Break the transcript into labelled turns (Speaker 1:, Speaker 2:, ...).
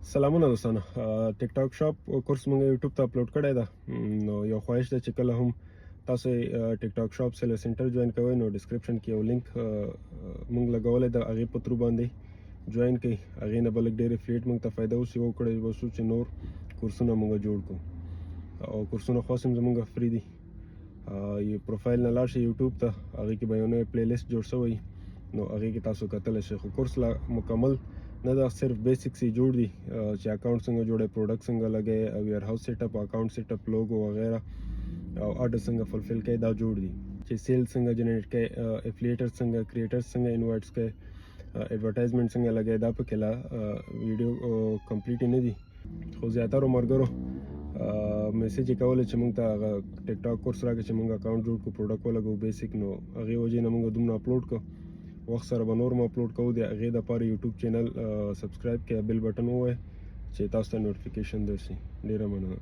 Speaker 1: سلامونه دوستانو. ټیک ټاک شاپ کورس مونږ یوټیوب ته اپلوډ کړی ده. نو یو خواهش ده چې کله هم تاسو ټیک ټاک شاپ سیلر سنټر جوین کوئ نو ډسکرپشن کې یو لینک مونږ لګولی د هغې په ترو باندې جوین کړئ. هغې نه به لږ ډېر افلیټ مونږ ته فایده وسي وکړی وسو چې نور کورسونه مونږ جوړ کړو او کورسونه خاص هم زمونږ فری دي. یو پروفایل نه لاړ شئ یوټیوب ته، هغې کې به یو نوی پلی لیست جوړ شوی نو هغې کې تاسو کتلی شئ. خو کورس لا مکمل نه دا صرف بیسکس یې جوړ دي چې اکاؤنٹ څنګه جوړه، پروډکټ څنګه لګای، ویر هاوس سیټ اپ، اکاؤنٹ سیټ اپ، لوګو وغیرہ او آرډر څنګه فلفل کوي دا جوړ دي. چې سیل څنګه جنریټ کوي، افلیټر څنګه، کریټر څنګه انوایټس کوي، ایڈورټایزمنټ څنګه لګای، دا پکې لا ویډیو کمپلیټ نه دي. خو زیاتره مرګرو میسج کوله چې موږ ته ټیک ټاک کورس راکړي چې موږ اکاؤنٹ جوړ کړو، پروډکټ ولګو بیسک. نو هغې وجې نه موږ دومره اپلوډ کړو، وخت سره به نور هم اپلوډ کوو. د هغې دپاره یوټیوب چینل سبسکرایب کړئ، بیل بټن ووهئ چې تاسو ته نوټیفیکیشن درشي. ډېره مننه.